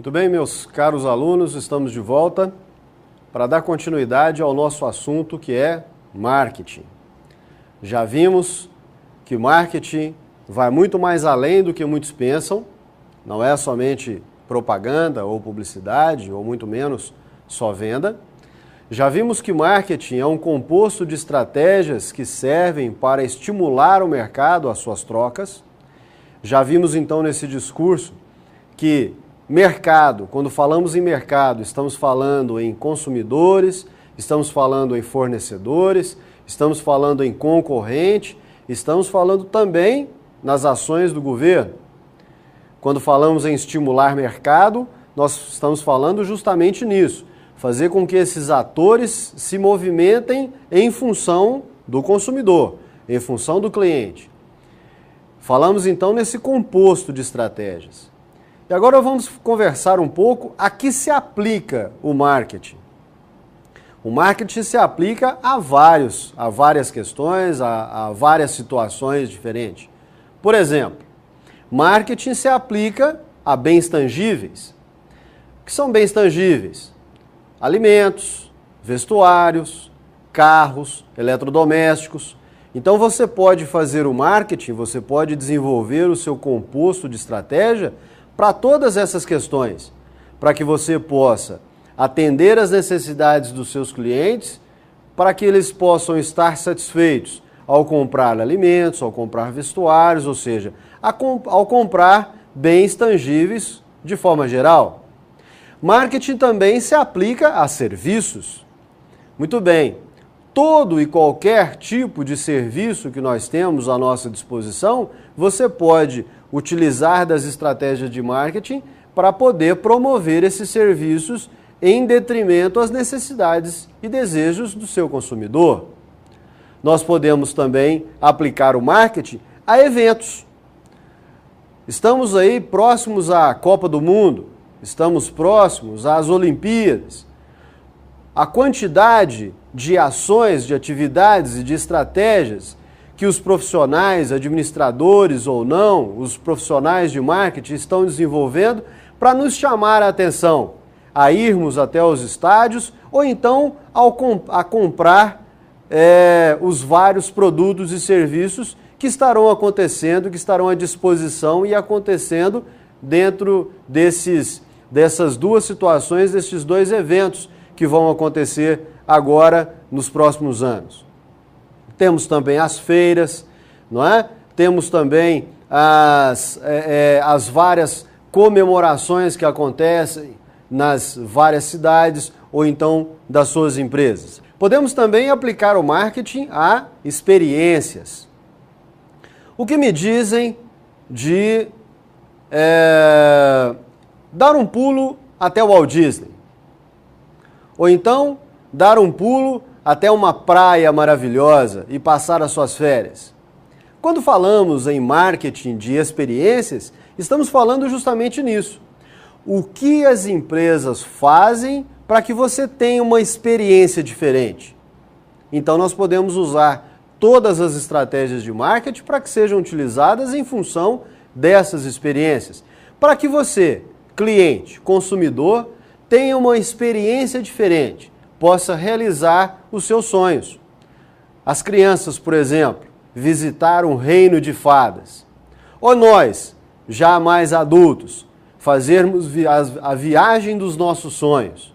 Muito bem, meus caros alunos, estamos de volta para dar continuidade ao nosso assunto que é marketing. Já vimos que marketing vai muito mais além do que muitos pensam, não é somente propaganda ou publicidade, ou muito menos só venda. Já vimos que marketing é um composto de estratégias que servem para estimular o mercado às suas trocas. Já vimos então nesse discurso que mercado, quando falamos em mercado, estamos falando em consumidores, estamos falando em fornecedores, estamos falando em concorrente, estamos falando também nas ações do governo. Quando falamos em estimular mercado, nós estamos falando justamente nisso, fazer com que esses atores se movimentem em função do consumidor, em função do cliente. Falamos então nesse composto de estratégias. E agora vamos conversar um pouco a que se aplica o marketing. O marketing se aplica a várias questões, a várias situações diferentes. Por exemplo, marketing se aplica a bens tangíveis. O que são bens tangíveis? Alimentos, vestuários, carros, eletrodomésticos. Então você pode fazer o marketing, você pode desenvolver o seu composto de estratégia para todas essas questões, para que você possa atender às necessidades dos seus clientes, para que eles possam estar satisfeitos ao comprar alimentos, ao comprar vestuários, ou seja, ao comprar bens tangíveis de forma geral. Marketing também se aplica a serviços. Muito bem, todo e qualquer tipo de serviço que nós temos à nossa disposição, você pode utilizar das estratégias de marketing para poder promover esses serviços em detrimento às necessidades e desejos do seu consumidor. Nós podemos também aplicar o marketing a eventos. Estamos aí próximos à Copa do Mundo, estamos próximos às Olimpíadas. A quantidade de ações, de atividades e de estratégias que os profissionais, administradores ou não, os profissionais de marketing estão desenvolvendo para nos chamar a atenção, a irmos até os estádios ou então a comprar os vários produtos e serviços que estarão acontecendo, que estarão à disposição e acontecendo dentro dessas duas situações, desses dois eventos que vão acontecer agora nos próximos anos. Temos também as feiras, não é? Temos também as várias comemorações que acontecem nas várias cidades ou então das suas empresas. Podemos também aplicar o marketing a experiências. O que me dizem de dar um pulo até o Walt Disney? Ou então dar um pulo até uma praia maravilhosa e passar as suas férias? Quando falamos em marketing de experiências, estamos falando justamente nisso. O que as empresas fazem para que você tenha uma experiência diferente? Então nós podemos usar todas as estratégias de marketing para que sejam utilizadas em função dessas experiências. Para que você, cliente, consumidor, tenha uma experiência diferente, possa realizar os seus sonhos. As crianças, por exemplo, visitar um reino de fadas. Ou nós, já mais adultos, fazermos a viagem dos nossos sonhos.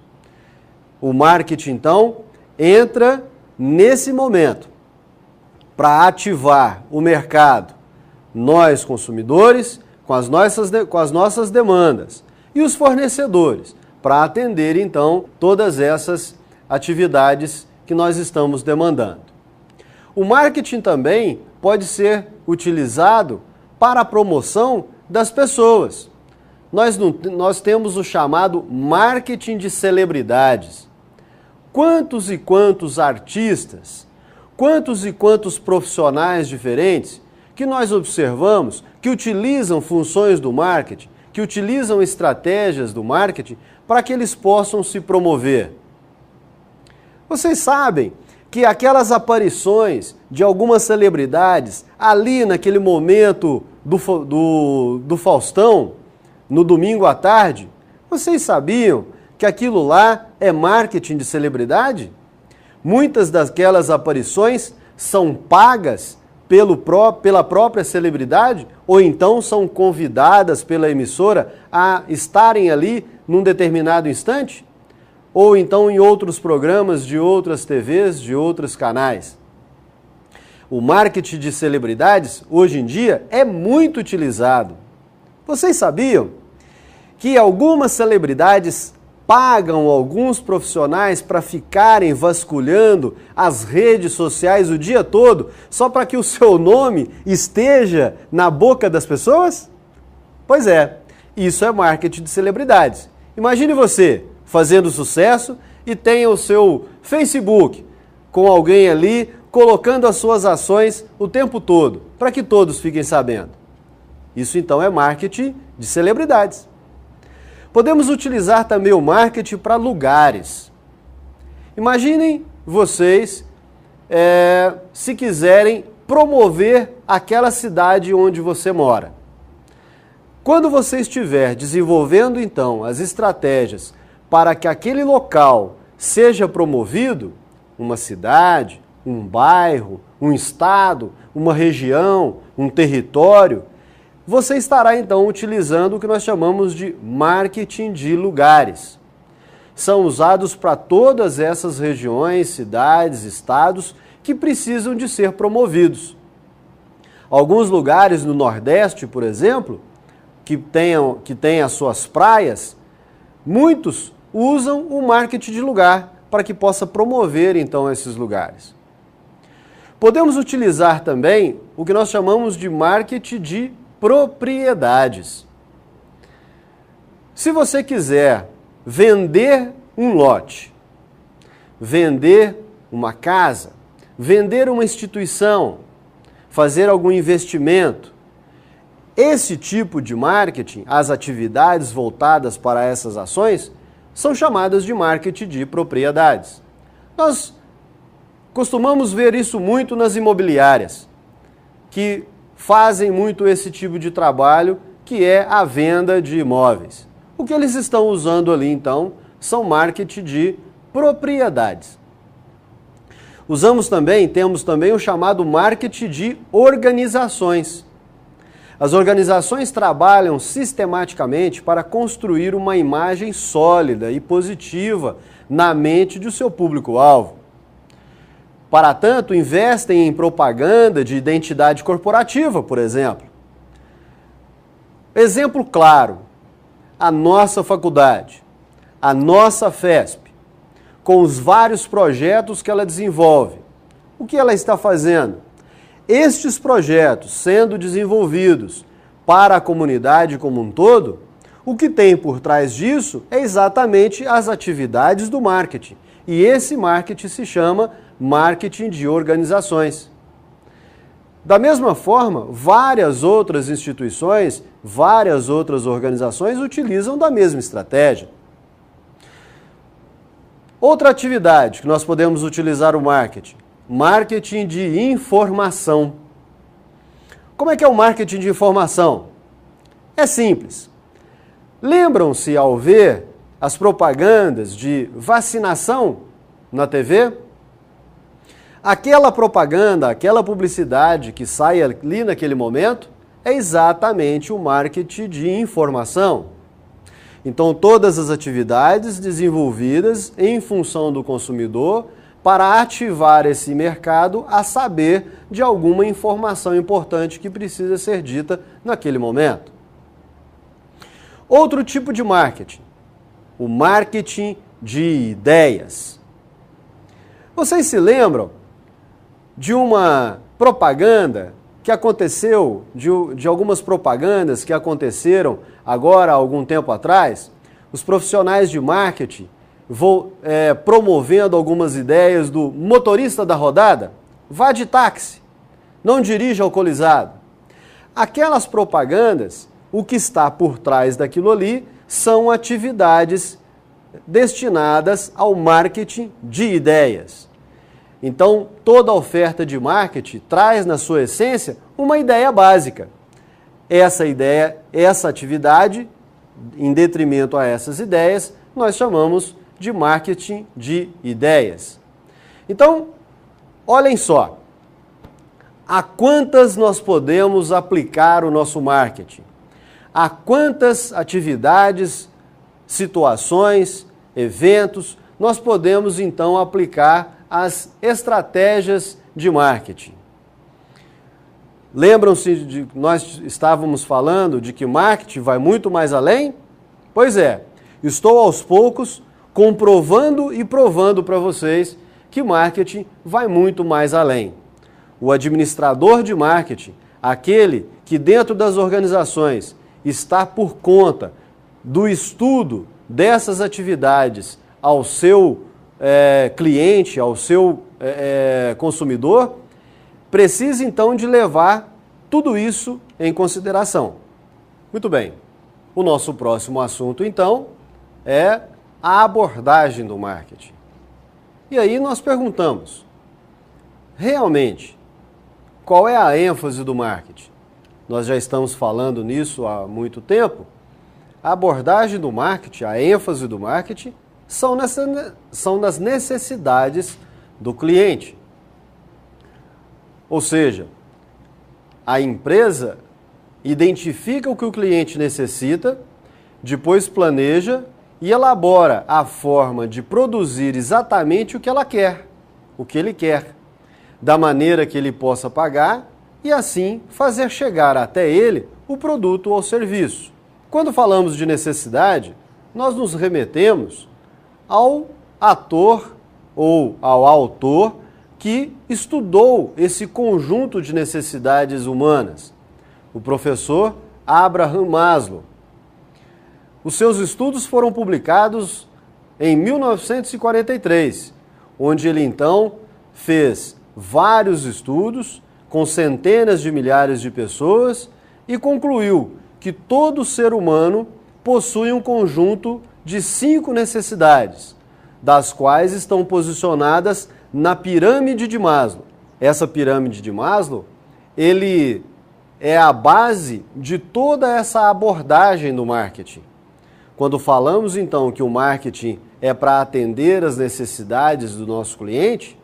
O marketing, então, entra nesse momento para ativar o mercado, nós consumidores, com as nossas demandas, e os fornecedores, para atender, então, todas essas atividades que nós estamos demandando. O marketing também pode ser utilizado para a promoção das pessoas. Nós temos o chamado marketing de celebridades. Quantos e quantos artistas, quantos e quantos profissionais diferentes que nós observamos que utilizam funções do marketing, que utilizam estratégias do marketing para que eles possam se promover. Vocês sabem que aquelas aparições de algumas celebridades ali naquele momento do Faustão, no domingo à tarde, Vocês sabiam que aquilo lá é marketing de celebridade? Muitas daquelas aparições são pagas pela própria celebridade ou então são convidadas pela emissora a estarem ali num determinado instante? Ou então em outros programas de outras TVs, de outros canais. O marketing de celebridades, hoje em dia, é muito utilizado. Vocês sabiam que algumas celebridades pagam alguns profissionais para ficarem vasculhando as redes sociais o dia todo, só para que o seu nome esteja na boca das pessoas? Pois é, isso é marketing de celebridades. Imagine você fazendo sucesso e tenha o seu Facebook com alguém ali colocando as suas ações o tempo todo, para que todos fiquem sabendo. Isso então é marketing de celebridades. Podemos utilizar também o marketing para lugares. Imaginem vocês, se quiserem promover aquela cidade onde você mora. Quando você estiver desenvolvendo então as estratégias para que aquele local seja promovido, uma cidade, um bairro, um estado, uma região, um território, você estará então utilizando o que nós chamamos de marketing de lugares. São usados para todas essas regiões, cidades, estados que precisam de ser promovidos. Alguns lugares no Nordeste, por exemplo, que têm as suas praias, muitos usam o marketing de lugar para que possa promover então esses lugares. Podemos utilizar também o que nós chamamos de marketing de propriedades. Se você quiser vender um lote, vender uma casa, vender uma instituição, fazer algum investimento, esse tipo de marketing, as atividades voltadas para essas ações, são chamadas de marketing de propriedades. Nós costumamos ver isso muito nas imobiliárias, que fazem muito esse tipo de trabalho, que é a venda de imóveis. O que eles estão usando ali, então, são marketing de propriedades. Temos também o chamado marketing de organizações. As organizações trabalham sistematicamente para construir uma imagem sólida e positiva na mente do seu público-alvo. Para tanto, investem em propaganda de identidade corporativa, por exemplo. Exemplo claro, a nossa faculdade, a nossa FESP, com os vários projetos que ela desenvolve. O que ela está fazendo? Estes projetos sendo desenvolvidos para a comunidade como um todo, o que tem por trás disso é exatamente as atividades do marketing. E esse marketing se chama marketing de organizações. Da mesma forma, várias outras instituições, várias outras organizações utilizam da mesma estratégia. Outra atividade que nós podemos utilizar o marketing, marketing de informação. Como é que é o marketing de informação? É simples. Lembram-se ao ver as propagandas de vacinação na TV? Aquela propaganda, aquela publicidade que sai ali naquele momento é exatamente o marketing de informação. Então, todas as atividades desenvolvidas em função do consumidor para ativar esse mercado a saber de alguma informação importante que precisa ser dita naquele momento. Outro tipo de marketing, o marketing de ideias. Vocês se lembram de uma propaganda que aconteceu, de algumas propagandas que aconteceram agora há algum tempo atrás? Os profissionais de marketing promovendo algumas ideias do motorista da rodada, vá de táxi, não dirija alcoolizado. Aquelas propagandas, o que está por trás daquilo ali são atividades destinadas ao marketing de ideias. Então, toda oferta de marketing traz na sua essência uma ideia básica. Essa ideia, essa atividade em detrimento a essas ideias, nós chamamos de marketing de ideias. Então, olhem só, a quantas nós podemos aplicar o nosso marketing? A quantas atividades, situações, eventos, nós podemos então aplicar as estratégias de marketing? Lembram-se de que nós estávamos falando de que marketing vai muito mais além? Pois é, estou aos poucos comprovando e provando para vocês que marketing vai muito mais além. O administrador de marketing, aquele que dentro das organizações está por conta do estudo dessas atividades ao seu cliente, ao seu consumidor, precisa então de levar tudo isso em consideração. Muito bem, o nosso próximo assunto então é a abordagem do marketing. E aí nós perguntamos, realmente, qual é a ênfase do marketing? Nós já estamos falando nisso há muito tempo. A abordagem do marketing, a ênfase do marketing, são nas necessidades do cliente. Ou seja, a empresa identifica o que o cliente necessita, depois planeja e elabora a forma de produzir exatamente o que ela quer, o que ele quer, da maneira que ele possa pagar e assim fazer chegar até ele o produto ou serviço. Quando falamos de necessidade, nós nos remetemos ao ator ou ao autor que estudou esse conjunto de necessidades humanas, o professor Abraham Maslow. Os seus estudos foram publicados em 1943, onde ele então fez vários estudos com centenas de milhares de pessoas e concluiu que todo ser humano possui um conjunto de 5 necessidades, das quais estão posicionadas na pirâmide de Maslow. Essa pirâmide de Maslow, ele é a base de toda essa abordagem do marketing. Quando falamos então que o marketing é para atender as necessidades do nosso cliente,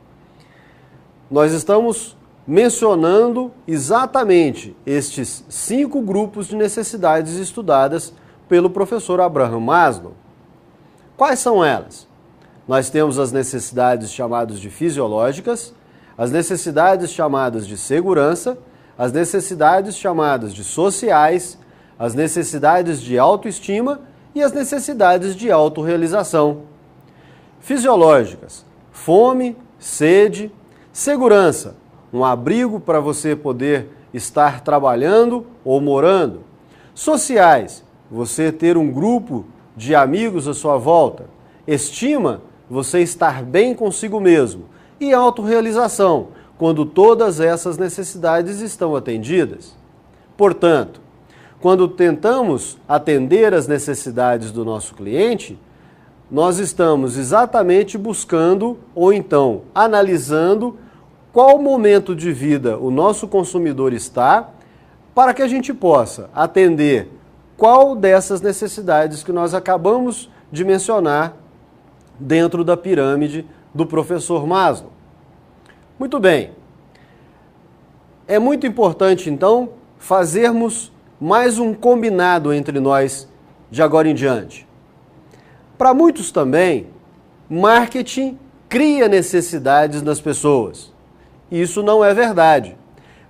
nós estamos mencionando exatamente estes 5 grupos de necessidades estudadas pelo professor Abraham Maslow. Quais são elas? Nós temos as necessidades chamadas de fisiológicas, as necessidades chamadas de segurança, as necessidades chamadas de sociais, as necessidades de autoestima e as necessidades de autorrealização. Fisiológicas: fome, sede; segurança, um abrigo para você poder estar trabalhando ou morando; sociais, você ter um grupo de amigos à sua volta; estima, você estar bem consigo mesmo; e autorrealização, quando todas essas necessidades estão atendidas. Portanto, quando tentamos atender as necessidades do nosso cliente, nós estamos exatamente buscando ou então analisando qual momento de vida o nosso consumidor está, para que a gente possa atender qual dessas necessidades que nós acabamos de mencionar dentro da pirâmide do professor Maslow. Muito bem. É muito importante, então, fazermos mais um combinado entre nós de agora em diante. Para muitos também, marketing cria necessidades nas pessoas. Isso não é verdade.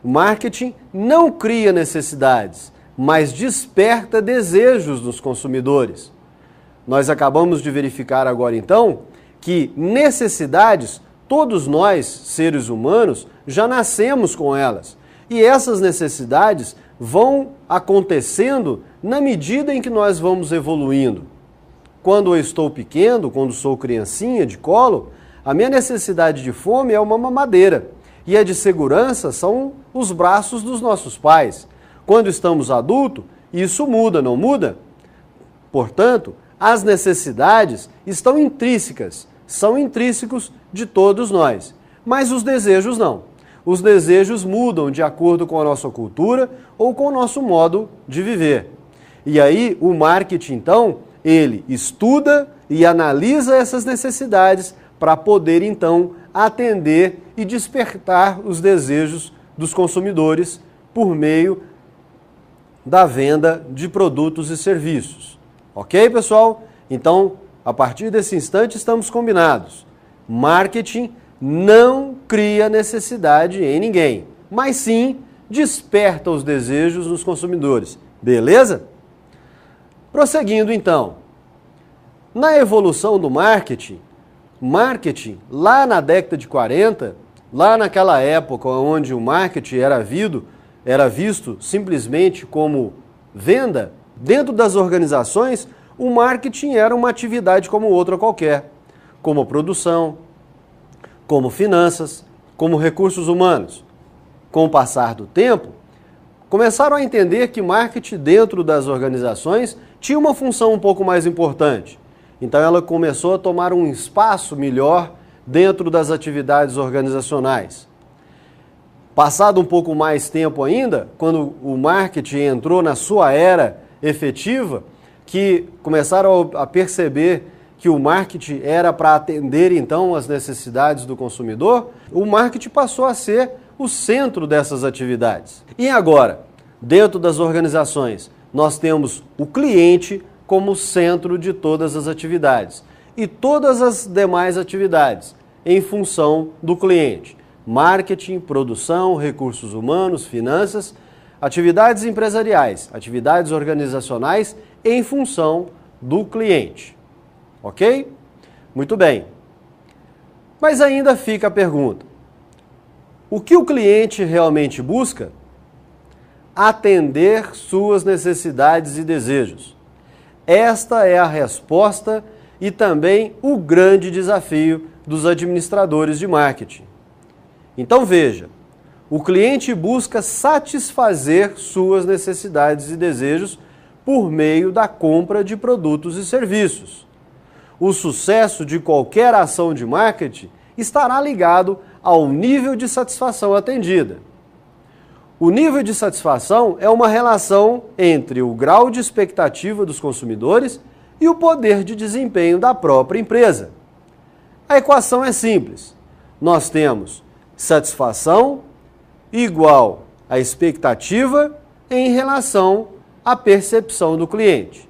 Marketing não cria necessidades, mas desperta desejos nos consumidores. Nós acabamos de verificar agora então que necessidades, todos nós, seres humanos, já nascemos com elas. E essas necessidades vão acontecendo na medida em que nós vamos evoluindo. Quando eu estou pequeno, quando sou criancinha de colo, a minha necessidade de fome é uma mamadeira. E a de segurança são os braços dos nossos pais. Quando estamos adultos, isso muda, não muda? Portanto, as necessidades estão intrínsecas, são intrínsecos de todos nós. Mas os desejos não. Os desejos mudam de acordo com a nossa cultura ou com o nosso modo de viver. E aí o marketing, então, ele estuda e analisa essas necessidades para poder, então, atender e despertar os desejos dos consumidores por meio da venda de produtos e serviços. Ok, pessoal? Então, a partir desse instante, estamos combinados. Marketing não cria necessidade em ninguém, mas sim desperta os desejos dos consumidores. Beleza? Prosseguindo, então. Na evolução do marketing, lá na década de 40, lá naquela época onde o marketing era visto simplesmente como venda, dentro das organizações, o marketing era uma atividade como outra qualquer, como produção, como finanças, como recursos humanos. Com o passar do tempo, começaram a entender que marketing dentro das organizações tinha uma função um pouco mais importante. Então ela começou a tomar um espaço melhor dentro das atividades organizacionais. Passado um pouco mais tempo ainda, quando o marketing entrou na sua era efetiva, que começaram a perceber que o marketing era para atender então as necessidades do consumidor, o marketing passou a ser o centro dessas atividades. E agora, dentro das organizações, nós temos o cliente como centro de todas as atividades e todas as demais atividades em função do cliente. Marketing, produção, recursos humanos, finanças, atividades empresariais, atividades organizacionais em função do cliente. Ok? Muito bem. Mas ainda fica a pergunta: o que o cliente realmente busca? Atender suas necessidades e desejos. Esta é a resposta e também o grande desafio dos administradores de marketing. Então veja, o cliente busca satisfazer suas necessidades e desejos por meio da compra de produtos e serviços. O sucesso de qualquer ação de marketing estará ligado ao nível de satisfação atendida. O nível de satisfação é uma relação entre o grau de expectativa dos consumidores e o poder de desempenho da própria empresa. A equação é simples. Nós temos satisfação igual a expectativa em relação à percepção do cliente.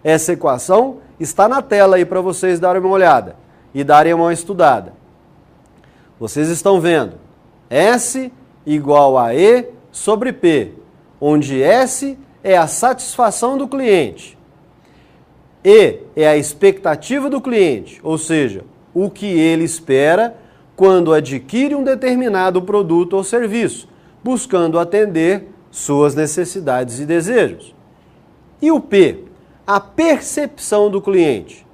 Essa equação está na tela aí para vocês darem uma olhada e darem uma estudada. Vocês estão vendo S igual a E sobre P, onde S é a satisfação do cliente, E é a expectativa do cliente, ou seja, o que ele espera quando adquire um determinado produto ou serviço, buscando atender suas necessidades e desejos. E o P, a percepção do cliente,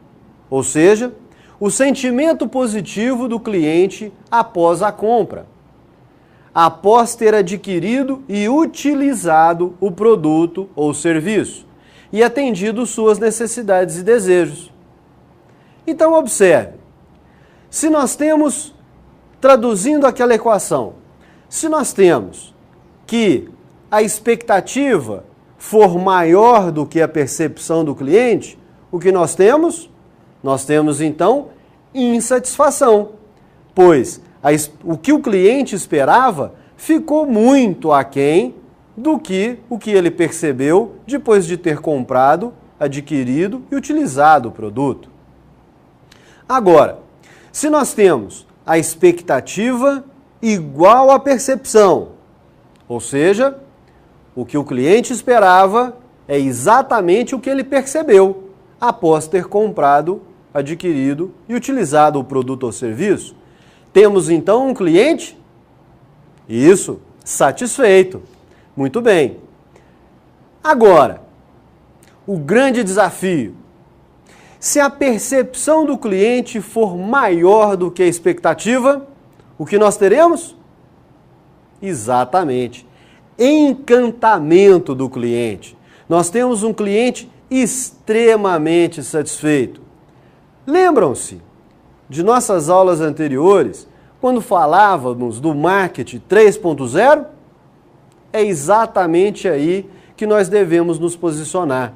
ou seja, o sentimento positivo do cliente após a compra, após ter adquirido e utilizado o produto ou serviço e atendido suas necessidades e desejos. Então observe, se nós temos, traduzindo aquela equação, se nós temos que a expectativa for maior do que a percepção do cliente, o que nós temos? Nós temos então insatisfação, pois o que o cliente esperava ficou muito aquém do que o que ele percebeu depois de ter comprado, adquirido e utilizado o produto. Agora, se nós temos a expectativa igual à percepção, ou seja, o que o cliente esperava é exatamente o que ele percebeu após ter comprado, adquirido e utilizado o produto ou serviço, temos então um cliente, isso, satisfeito. Muito bem. Agora, o grande desafio. Se a percepção do cliente for maior do que a expectativa, o que nós teremos? Exatamente. Encantamento do cliente. Nós temos um cliente extremamente satisfeito. Lembram-se de nossas aulas anteriores, quando falávamos do marketing 3.0? É exatamente aí que nós devemos nos posicionar.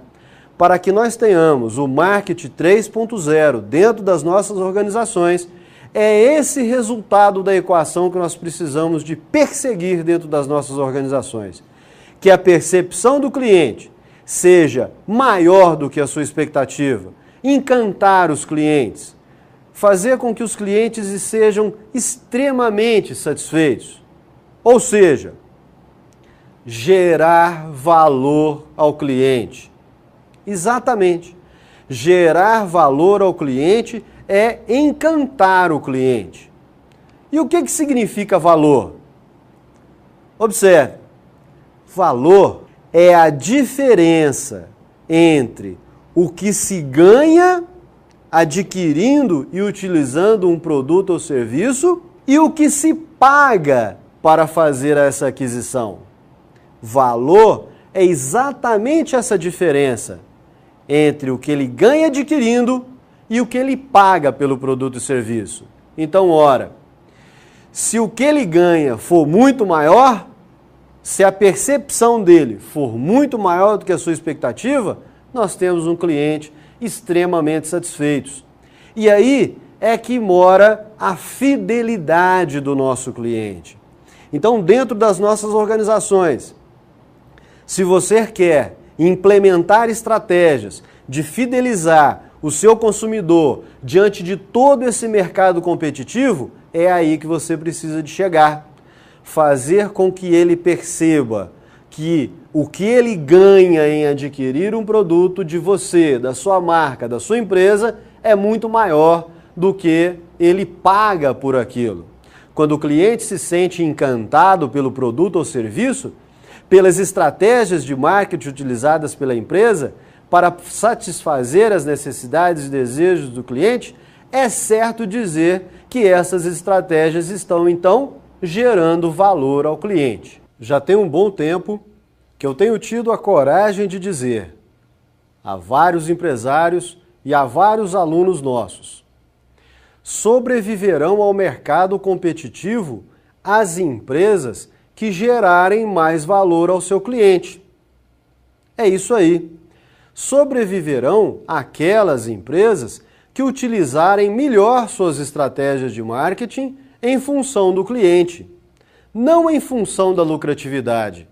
Para que nós tenhamos o marketing 3.0 dentro das nossas organizações, é esse resultado da equação que nós precisamos de perseguir dentro das nossas organizações. Que a percepção do cliente seja maior do que a sua expectativa, encantar os clientes, fazer com que os clientes sejam extremamente satisfeitos. Ou seja, gerar valor ao cliente. Exatamente. Gerar valor ao cliente é encantar o cliente. E o que significa valor? Observe. Valor é a diferença entre o que se ganha adquirindo e utilizando um produto ou serviço e o que se paga para fazer essa aquisição. Valor é exatamente essa diferença entre o que ele ganha adquirindo e o que ele paga pelo produto e serviço. Então, ora, se o que ele ganha for muito maior, se a percepção dele for muito maior do que a sua expectativa, nós temos um cliente extremamente satisfeito. E aí é que mora a fidelidade do nosso cliente. Então, dentro das nossas organizações, se você quer implementar estratégias de fidelizar o seu consumidor diante de todo esse mercado competitivo, é aí que você precisa de chegar. Fazer com que ele perceba que o que ele ganha em adquirir um produto de você, da sua marca, da sua empresa, é muito maior do que ele paga por aquilo. Quando o cliente se sente encantado pelo produto ou serviço, pelas estratégias de marketing utilizadas pela empresa para satisfazer as necessidades e desejos do cliente, é certo dizer que essas estratégias estão, então, gerando valor ao cliente. Já tem um bom tempo que eu tenho tido a coragem de dizer a vários empresários e a vários alunos nossos: sobreviverão ao mercado competitivo as empresas que gerarem mais valor ao seu cliente. É isso aí. Sobreviverão aquelas empresas que utilizarem melhor suas estratégias de marketing em função do cliente, não em função da lucratividade.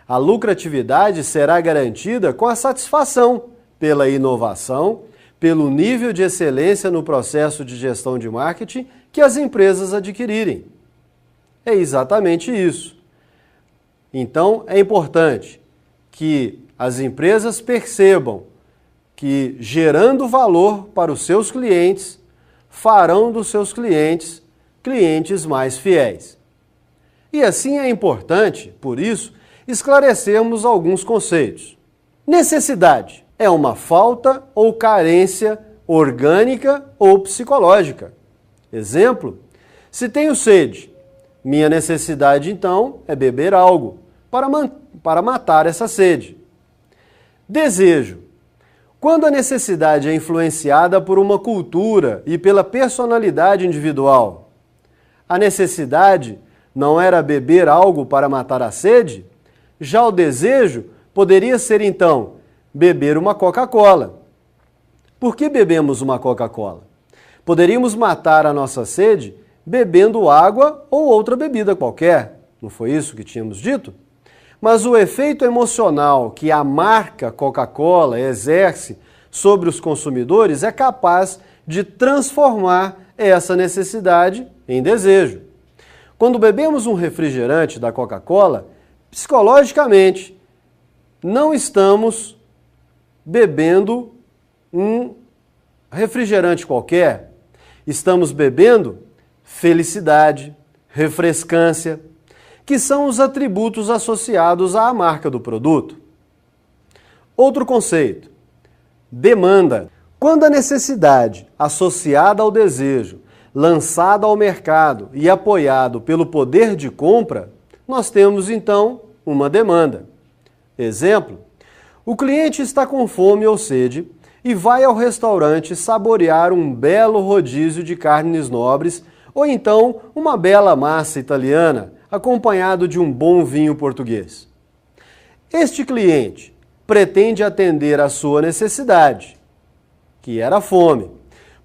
A lucratividade será garantida com a satisfação pela inovação, pelo nível de excelência no processo de gestão de marketing que as empresas adquirirem. É exatamente isso. Então, é importante que as empresas percebam que, gerando valor para os seus clientes, farão dos seus clientes clientes mais fiéis. E assim é importante, por isso, esclarecermos alguns conceitos. Necessidade é uma falta ou carência orgânica ou psicológica. Exemplo, se tenho sede, minha necessidade então é beber algo para matar essa sede. Desejo. Quando a necessidade é influenciada por uma cultura e pela personalidade individual. A necessidade não era beber algo para matar a sede? Já o desejo poderia ser, então, beber uma Coca-Cola. Por que bebemos uma Coca-Cola? Poderíamos matar a nossa sede bebendo água ou outra bebida qualquer. Não foi isso que tínhamos dito? Mas o efeito emocional que a marca Coca-Cola exerce sobre os consumidores é capaz de transformar essa necessidade em desejo. Quando bebemos um refrigerante da Coca-Cola, psicologicamente, não estamos bebendo um refrigerante qualquer. Estamos bebendo felicidade, refrescância, que são os atributos associados à marca do produto. Outro conceito, demanda. Quando a necessidade associada ao desejo, lançada ao mercado e apoiado pelo poder de compra, nós temos então uma demanda. Exemplo, o cliente está com fome ou sede e vai ao restaurante saborear um belo rodízio de carnes nobres ou então uma bela massa italiana, acompanhado de um bom vinho português. Este cliente pretende atender à sua necessidade, que era a fome.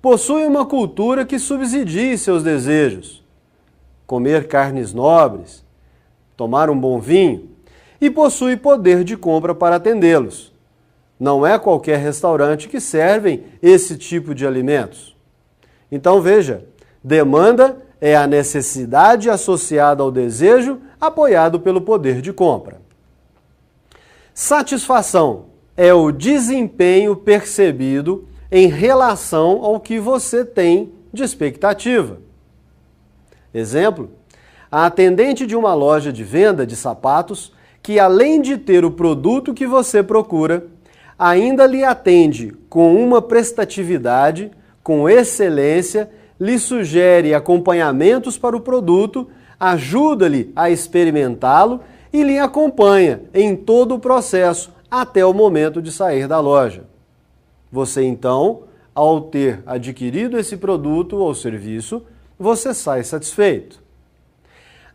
Possui uma cultura que subsidie seus desejos, comer carnes nobres, tomar um bom vinho, e possui poder de compra para atendê-los. Não é qualquer restaurante que servem esse tipo de alimentos. Então veja, demanda é a necessidade associada ao desejo apoiado pelo poder de compra. Satisfação é o desempenho percebido em relação ao que você tem de expectativa. Exemplo, a atendente de uma loja de venda de sapatos que, além de ter o produto que você procura, ainda lhe atende com uma prestatividade, com excelência, lhe sugere acompanhamentos para o produto, ajuda-lhe a experimentá-lo e lhe acompanha em todo o processo até o momento de sair da loja. Você então, ao ter adquirido esse produto ou serviço, você sai satisfeito.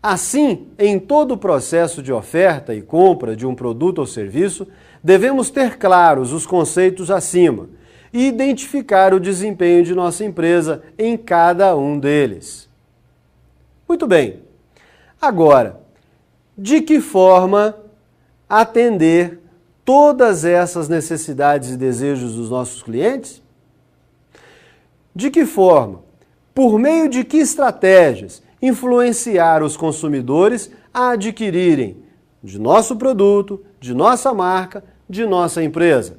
Assim, em todo o processo de oferta e compra de um produto ou serviço, devemos ter claros os conceitos acima e identificar o desempenho de nossa empresa em cada um deles. Muito bem. Agora, de que forma atender todas essas necessidades e desejos dos nossos clientes? De que forma? Por meio de que estratégias influenciar os consumidores a adquirirem de nosso produto, de nossa marca, de nossa empresa?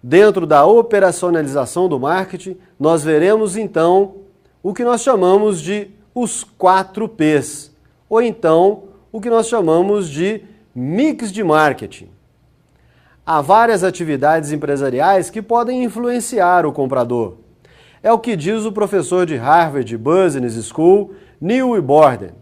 Dentro da operacionalização do marketing, nós veremos então o que nós chamamos de os 4 P's, ou então o que nós chamamos de mix de marketing. Há várias atividades empresariais que podem influenciar o comprador. É o que diz o professor de Harvard Business School, Neil Borden.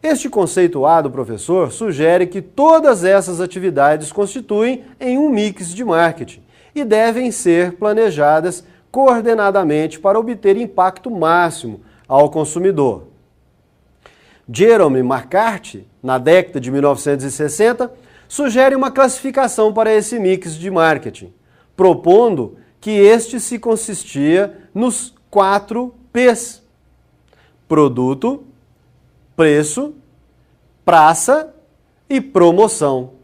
Este conceituado professor sugere que todas essas atividades constituem em um mix de marketing e devem ser planejadas coordenadamente para obter impacto máximo ao consumidor. Jerome McCarthy, na década de 1960, sugere uma classificação para esse mix de marketing, propondo que este se consistia nos 4 P's: produto, preço, praça e promoção.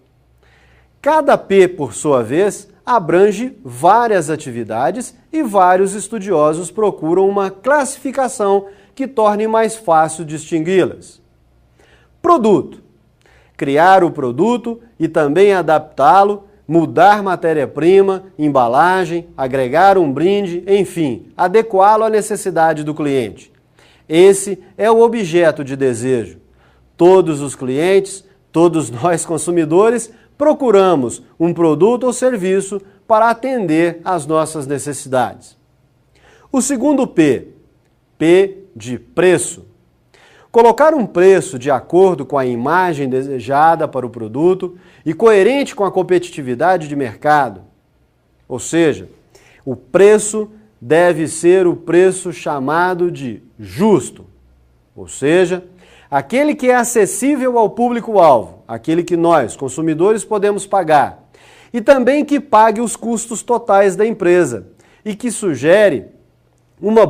Cada P, por sua vez, abrange várias atividades e vários estudiosos procuram uma classificação que torne mais fácil distingui-las. Produto. Criar o produto e também adaptá-lo, mudar matéria-prima, embalagem, agregar um brinde, enfim, adequá-lo à necessidade do cliente. Esse é o objeto de desejo. Todos os clientes, todos nós consumidores, procuramos um produto ou serviço para atender às nossas necessidades. O segundo P, P de preço. Colocar um preço de acordo com a imagem desejada para o produto e coerente com a competitividade de mercado. Ou seja, o preço deve ser o preço chamado de justo. Ou seja, aquele que é acessível ao público-alvo, aquele que nós, consumidores, podemos pagar. E também que pague os custos totais da empresa e que sugere uma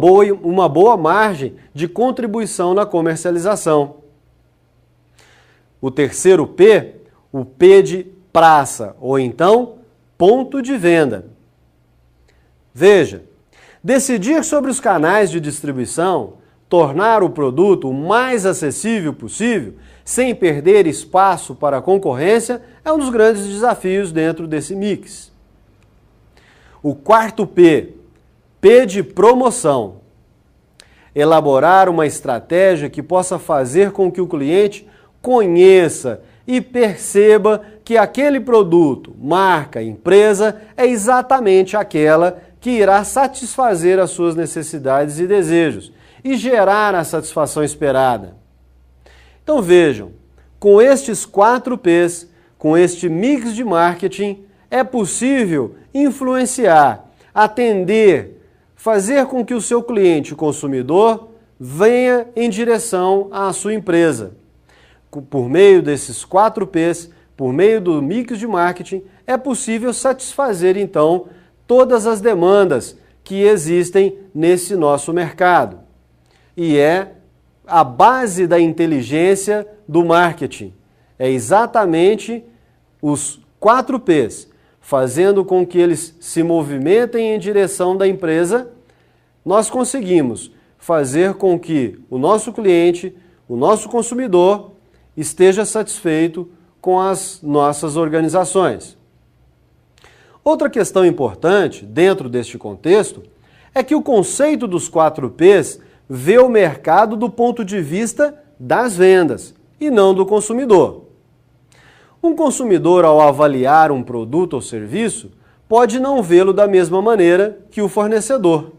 boa margem de contribuição na comercialização. O terceiro P, o P de praça, ou então ponto de venda. Veja, decidir sobre os canais de distribuição, tornar o produto o mais acessível possível, sem perder espaço para a concorrência, é um dos grandes desafios dentro desse mix. O quarto P, P de promoção. Elaborar uma estratégia que possa fazer com que o cliente conheça e perceba que aquele produto, marca, empresa é exatamente aquela que irá satisfazer as suas necessidades e desejos e gerar a satisfação esperada. Então vejam, com estes 4 P's, com este mix de marketing, é possível influenciar, atender, fazer com que o seu cliente, o consumidor, venha em direção à sua empresa. Por meio desses 4 P's, por meio do mix de marketing, é possível satisfazer, então, todas as demandas que existem nesse nosso mercado. E é a base da inteligência do marketing. É exatamente os 4 P's, fazendo com que eles se movimentem em direção da empresa, nós conseguimos fazer com que o nosso cliente, o nosso consumidor, esteja satisfeito com as nossas organizações. Outra questão importante dentro deste contexto é que o conceito dos 4 P's vê o mercado do ponto de vista das vendas e não do consumidor. Um consumidor, ao avaliar um produto ou serviço, pode não vê-lo da mesma maneira que o fornecedor.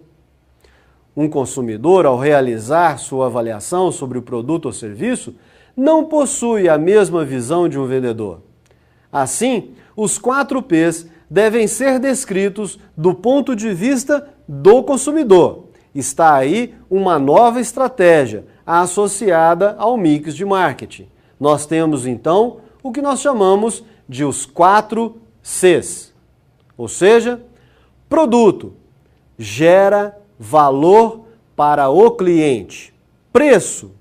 Um consumidor, ao realizar sua avaliação sobre o produto ou serviço, não possui a mesma visão de um vendedor. Assim, os 4 P's devem ser descritos do ponto de vista do consumidor. Está aí uma nova estratégia associada ao mix de marketing. Nós temos, então, o que nós chamamos de os 4 Cs. Ou seja, produto gera valor para o cliente. Preço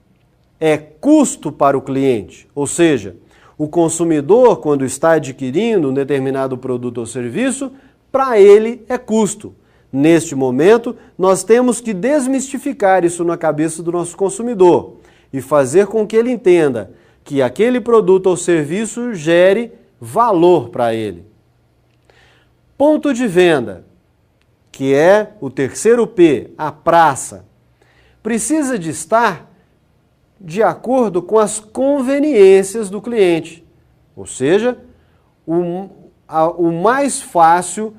é custo para o cliente, ou seja, o consumidor, quando está adquirindo um determinado produto ou serviço, para ele é custo. Neste momento, nós temos que desmistificar isso na cabeça do nosso consumidor e fazer com que ele entenda que aquele produto ou serviço gere valor para ele. Ponto de venda, que é o terceiro P, a praça, precisa de estar de acordo com as conveniências do cliente, ou seja, o mais fácil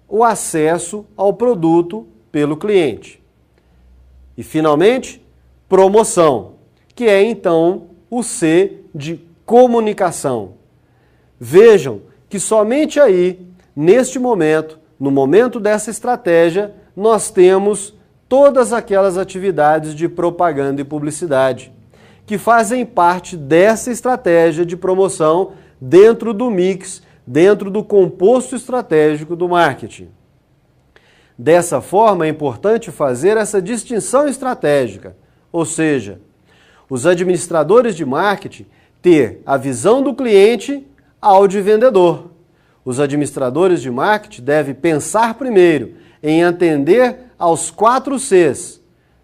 o acesso ao produto pelo cliente. E, finalmente, promoção, que é, então, o C de comunicação. Vejam que somente aí, neste momento, no momento dessa estratégia, nós temos todas aquelas atividades de propaganda e publicidade que fazem parte dessa estratégia de promoção dentro do mix, dentro do composto estratégico do marketing. Dessa forma, é importante fazer essa distinção estratégica, ou seja, os administradores de marketing ter a visão do cliente ao de vendedor. Os administradores de marketing devem pensar primeiro em atender aos 4 Cs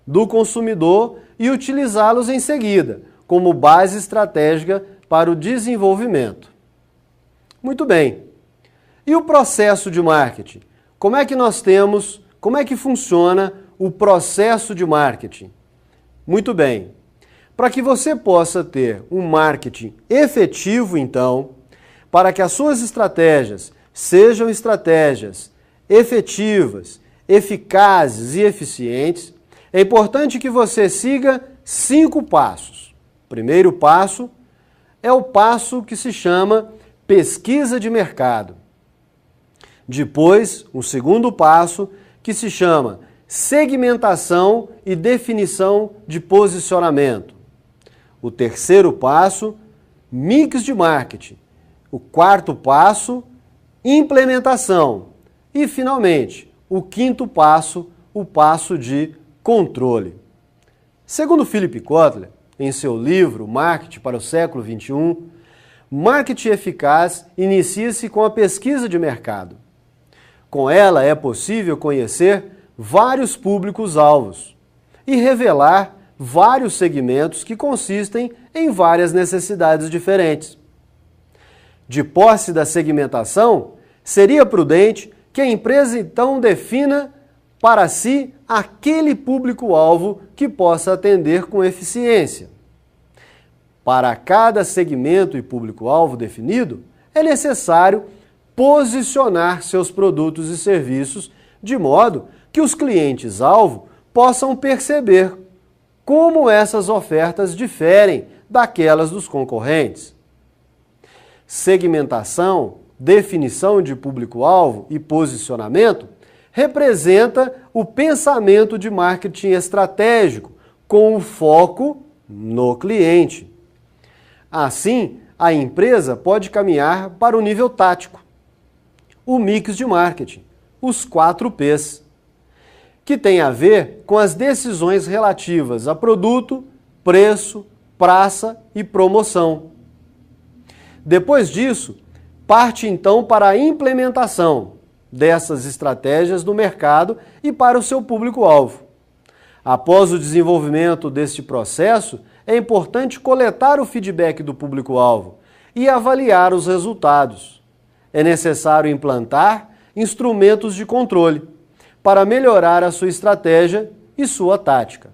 do consumidor e utilizá-los em seguida, como base estratégica para o desenvolvimento. Muito bem. E o processo de marketing? Como é que funciona o processo de marketing? Muito bem. Para que você possa ter um marketing efetivo, então, para que as suas estratégias sejam estratégias efetivas, eficazes e eficientes, é importante que você siga 5 passos. O primeiro passo é o passo que se chama pesquisa de mercado. Depois, um segundo passo que se chama segmentação e definição de posicionamento. O terceiro passo, mix de marketing. O quarto passo, implementação. E, finalmente, o quinto passo, o passo de controle. Segundo Philip Kotler, em seu livro Marketing para o século XXI, marketing eficaz inicia-se com a pesquisa de mercado. Com ela é possível conhecer vários públicos-alvos e revelar vários segmentos que consistem em várias necessidades diferentes. De posse da segmentação, seria prudente que a empresa então defina para si aquele público-alvo que possa atender com eficiência. Para cada segmento e público-alvo definido, é necessário posicionar seus produtos e serviços de modo que os clientes-alvo possam perceber como essas ofertas diferem daquelas dos concorrentes. Segmentação, definição de público-alvo e posicionamento representa o pensamento de marketing estratégico com o foco no cliente. Assim, a empresa pode caminhar para o nível tático, o mix de marketing, os 4 Ps, que tem a ver com as decisões relativas a produto, preço, praça e promoção. Depois disso, parte então para a implementação dessas estratégias no mercado e para o seu público-alvo. Após o desenvolvimento deste processo, é importante coletar o feedback do público-alvo e avaliar os resultados. É necessário implantar instrumentos de controle para melhorar a sua estratégia e sua tática.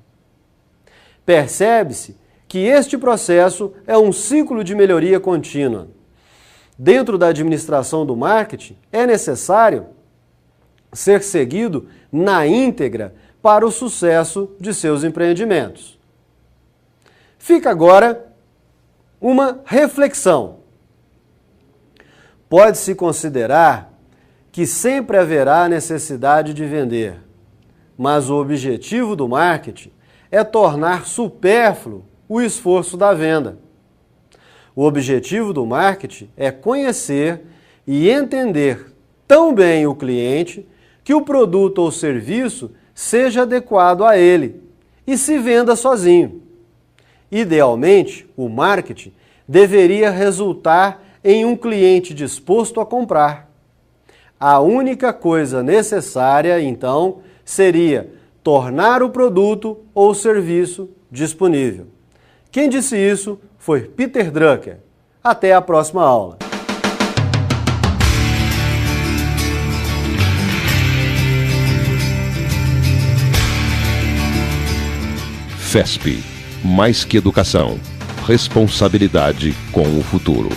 Percebe-se que este processo é um ciclo de melhoria contínua. Dentro da administração do marketing, é necessário ser seguido na íntegra para o sucesso de seus empreendimentos. Fica agora uma reflexão. Pode-se considerar que sempre haverá necessidade de vender, mas o objetivo do marketing é tornar supérfluo o esforço da venda. O objetivo do marketing é conhecer e entender tão bem o cliente que o produto ou serviço seja adequado a ele e se venda sozinho. Idealmente, o marketing deveria resultar em um cliente disposto a comprar. A única coisa necessária, então, seria tornar o produto ou serviço disponível. Quem disse isso foi Peter Drucker. Até a próxima aula. FESP, mais que educação, responsabilidade com o futuro.